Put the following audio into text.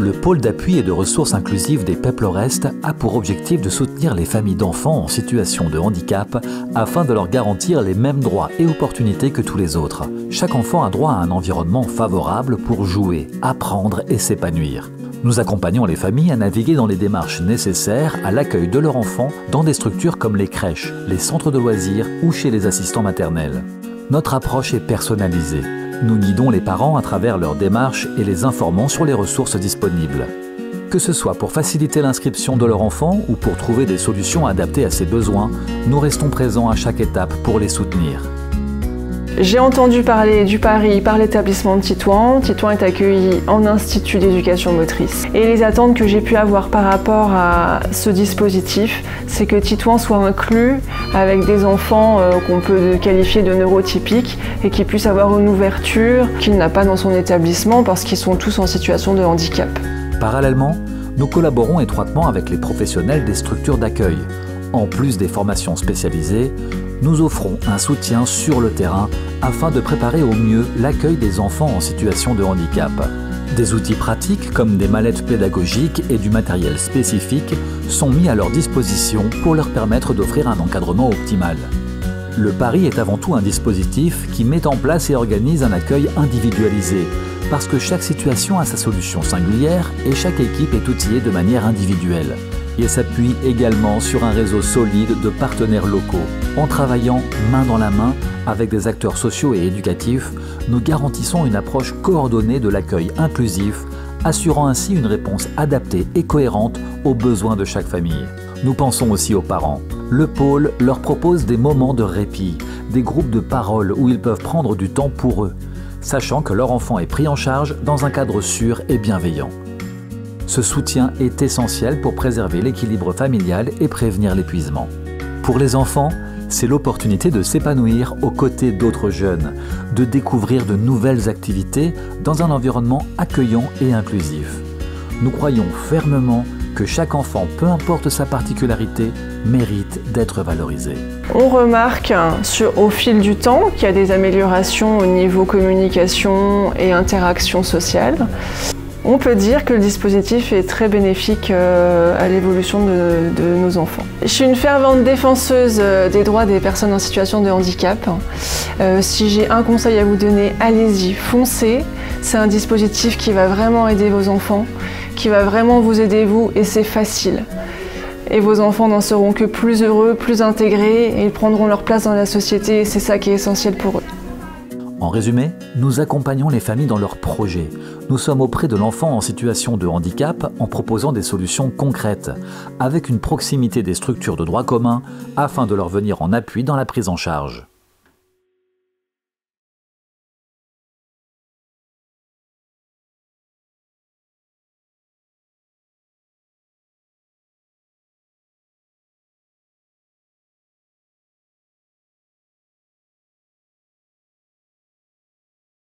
Le pôle d'appui et de ressources inclusives des Peplorest a pour objectif de soutenir les familles d'enfants en situation de handicap afin de leur garantir les mêmes droits et opportunités que tous les autres. Chaque enfant a droit à un environnement favorable pour jouer, apprendre et s'épanouir. Nous accompagnons les familles à naviguer dans les démarches nécessaires à l'accueil de leur enfant dans des structures comme les crèches, les centres de loisirs ou chez les assistants maternels. Notre approche est personnalisée. Nous guidons les parents à travers leurs démarches et les informons sur les ressources disponibles. Que ce soit pour faciliter l'inscription de leur enfant ou pour trouver des solutions adaptées à ses besoins, nous restons présents à chaque étape pour les soutenir. J'ai entendu parler du Paris par l'établissement de Titouan. Titouan est accueilli en institut d'éducation motrice. Et les attentes que j'ai pu avoir par rapport à ce dispositif, c'est que Titouan soit inclus avec des enfants qu'on peut qualifier de neurotypiques et qui puissent avoir une ouverture qu'il n'a pas dans son établissement parce qu'ils sont tous en situation de handicap. Parallèlement, nous collaborons étroitement avec les professionnels des structures d'accueil. En plus des formations spécialisées, nous offrons un soutien sur le terrain afin de préparer au mieux l'accueil des enfants en situation de handicap. Des outils pratiques comme des mallettes pédagogiques et du matériel spécifique sont mis à leur disposition pour leur permettre d'offrir un encadrement optimal. Le Paris est avant tout un dispositif qui met en place et organise un accueil individualisé, parce que chaque situation a sa solution singulière et chaque équipe est outillée de manière individuelle. Il s'appuie également sur un réseau solide de partenaires locaux. En travaillant main dans la main avec des acteurs sociaux et éducatifs, nous garantissons une approche coordonnée de l'accueil inclusif, assurant ainsi une réponse adaptée et cohérente aux besoins de chaque famille. Nous pensons aussi aux parents. Le pôle leur propose des moments de répit, des groupes de parole où ils peuvent prendre du temps pour eux, sachant que leur enfant est pris en charge dans un cadre sûr et bienveillant. Ce soutien est essentiel pour préserver l'équilibre familial et prévenir l'épuisement. Pour les enfants, c'est l'opportunité de s'épanouir aux côtés d'autres jeunes, de découvrir de nouvelles activités dans un environnement accueillant et inclusif. Nous croyons fermement que chaque enfant, peu importe sa particularité, mérite d'être valorisé. On remarque au fil du temps qu'il y a des améliorations au niveau communication et interaction sociale. On peut dire que le dispositif est très bénéfique à l'évolution de nos enfants. Je suis une fervente défenseuse des droits des personnes en situation de handicap. Si j'ai un conseil à vous donner, allez-y, foncez. C'est un dispositif qui va vraiment aider vos enfants, qui va vraiment vous aider vous, et c'est facile. Et vos enfants n'en seront que plus heureux, plus intégrés, et ils prendront leur place dans la société, et c'est ça qui est essentiel pour eux. En résumé, nous accompagnons les familles dans leurs projets. Nous sommes auprès de l'enfant en situation de handicap en proposant des solutions concrètes, avec une proximité des structures de droit commun afin de leur venir en appui dans la prise en charge.